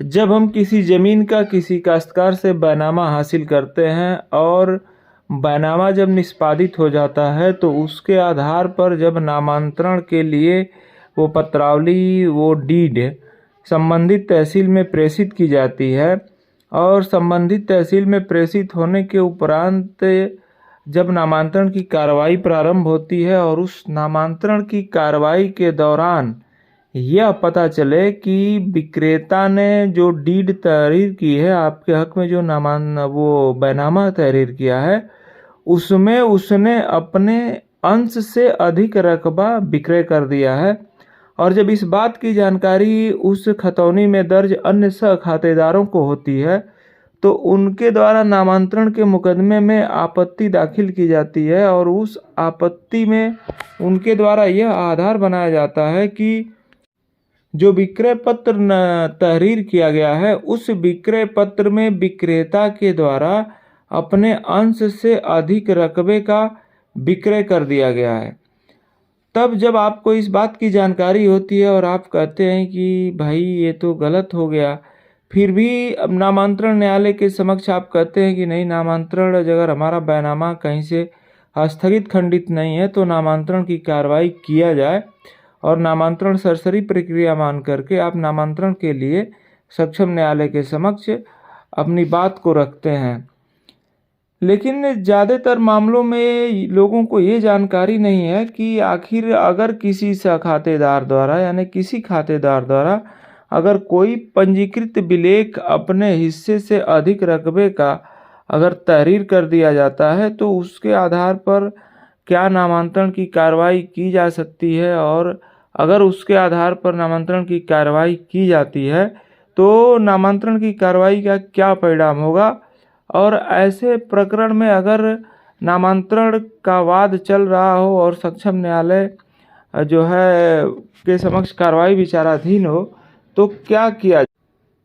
जब हम किसी ज़मीन का किसी काश्तकार से बैनामा हासिल करते हैं और बैनामा जब निष्पादित हो जाता है तो उसके आधार पर जब नामांतरण के लिए वो पत्रावली वो डीड संबंधित तहसील में प्रेषित की जाती है और संबंधित तहसील में प्रेषित होने के उपरांत जब नामांतरण की कार्रवाई प्रारंभ होती है और उस नामांतरण की कार्रवाई के दौरान यह पता चले कि विक्रेता ने जो डीड तहरीर की है आपके हक में जो वो बैनामा तहरीर किया है उसमें उसने अपने अंश से अधिक रकबा विक्रय कर दिया है। और जब इस बात की जानकारी उस खतौनी में दर्ज अन्य सह खातेदारों को होती है तो उनके द्वारा नामांतरण के मुकदमे में आपत्ति दाखिल की जाती है और उस आपत्ति में उनके द्वारा यह आधार बनाया जाता है कि जो विक्रय पत्र तहरीर किया गया है उस विक्रय पत्र में विक्रेता के द्वारा अपने अंश से अधिक रकबे का विक्रय कर दिया गया है। तब जब आपको इस बात की जानकारी होती है और आप कहते हैं कि भाई ये तो गलत हो गया, फिर भी अब नामांतरण न्यायालय के समक्ष आप कहते हैं कि नहीं, नामांतरण अगर हमारा बैनामा कहीं से स्थगित खंडित नहीं है तो नामांतरण की कार्रवाई किया जाए और नामांतरण सरसरी प्रक्रिया मान करके आप नामांतरण के लिए सक्षम न्यायालय के समक्ष अपनी बात को रखते हैं। लेकिन ज़्यादातर मामलों में लोगों को ये जानकारी नहीं है कि आखिर अगर किसी खातेदार द्वारा यानी किसी खातेदार द्वारा अगर कोई पंजीकृत विलेख अपने हिस्से से अधिक रकबे का अगर तहरीर कर दिया जाता है तो उसके आधार पर क्या नामांतरण की कार्रवाई की जा सकती है, और अगर उसके आधार पर नामांतरण की कार्रवाई की जाती है तो नामांतरण की कार्रवाई का क्या परिणाम होगा। और ऐसे प्रकरण में अगर नामांतरण का वाद चल रहा हो और सक्षम न्यायालय जो है के समक्ष कार्रवाई विचाराधीन हो तो क्या किया।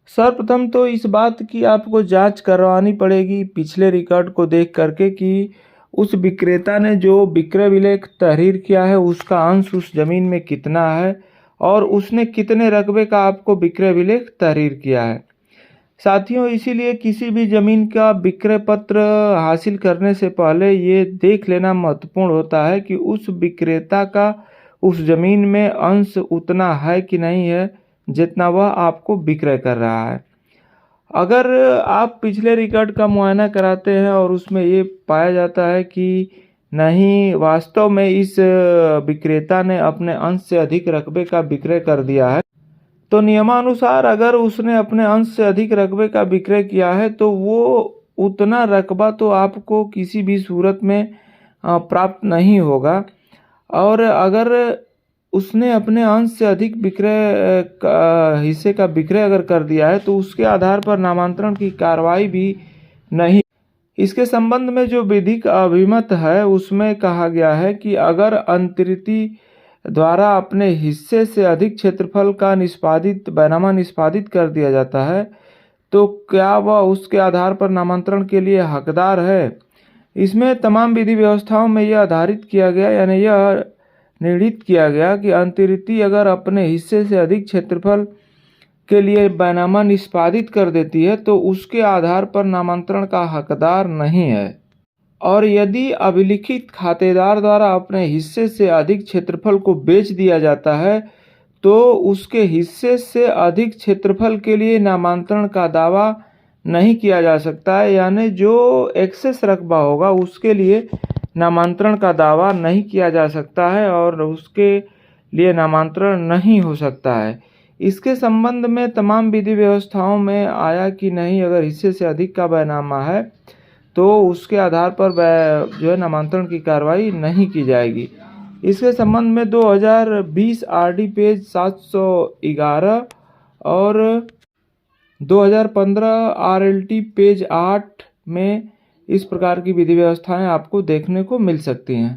सर्वप्रथम तो इस बात की आपको जांच करवानी पड़ेगी पिछले रिकॉर्ड को देख करके कि उस विक्रेता ने जो विक्रय विलेख तहरीर किया है उसका अंश उस जमीन में कितना है और उसने कितने रकबे का आपको विक्रय विलेख तहरीर किया है। साथियों, इसीलिए किसी भी ज़मीन का विक्रय पत्र हासिल करने से पहले ये देख लेना महत्वपूर्ण होता है कि उस विक्रेता का उस ज़मीन में अंश उतना है कि नहीं है जितना वह आपको विक्रय कर रहा है। अगर आप पिछले रिकॉर्ड का मुआयना कराते हैं और उसमें ये पाया जाता है कि नहीं, वास्तव में इस विक्रेता ने अपने अंश से अधिक रकबे का विक्रय कर दिया है, तो नियमानुसार अगर उसने अपने अंश से अधिक रकबे का विक्रय किया है तो वो उतना रकबा तो आपको किसी भी सूरत में प्राप्त नहीं होगा। और अगर उसने अपने अंश से अधिक हिस्से का विक्रय अगर कर दिया है तो उसके आधार पर नामांतरण की कार्रवाई भी नहीं। इसके संबंध में जो विधिक अभिमत है उसमें कहा गया है कि अगर अंतरिती द्वारा अपने हिस्से से अधिक क्षेत्रफल का बैनामा निष्पादित कर दिया जाता है तो क्या वह उसके आधार पर नामांतरण के लिए हकदार है। इसमें तमाम विधि व्यवस्थाओं में यह आधारित किया गया यानी यह निर्णित किया गया कि अंतरिती अगर अपने हिस्से से अधिक क्षेत्रफल के लिए बैनामा निष्पादित कर देती है तो उसके आधार पर नामांतरण का हकदार नहीं है। और यदि अभिलिखित खातेदार द्वारा अपने हिस्से से अधिक क्षेत्रफल को बेच दिया जाता है तो उसके हिस्से से अधिक क्षेत्रफल के लिए नामांतरण का दावा नहीं किया जा सकता है, यानी जो एक्सेस रकबा होगा उसके लिए नामांतरण का दावा नहीं किया जा सकता है और उसके लिए नामांतरण नहीं हो सकता है। इसके संबंध में तमाम विधि व्यवस्थाओं में आया कि नहीं, अगर हिस्से से अधिक का बैनामा है तो उसके आधार पर जो है नामांतरण की कार्रवाई नहीं की जाएगी। इसके संबंध में 2020 आरडी पेज 711 और 2015 आरएलटी पेज 8 में इस प्रकार की विधि व्यवस्थाएं आपको देखने को मिल सकती हैं।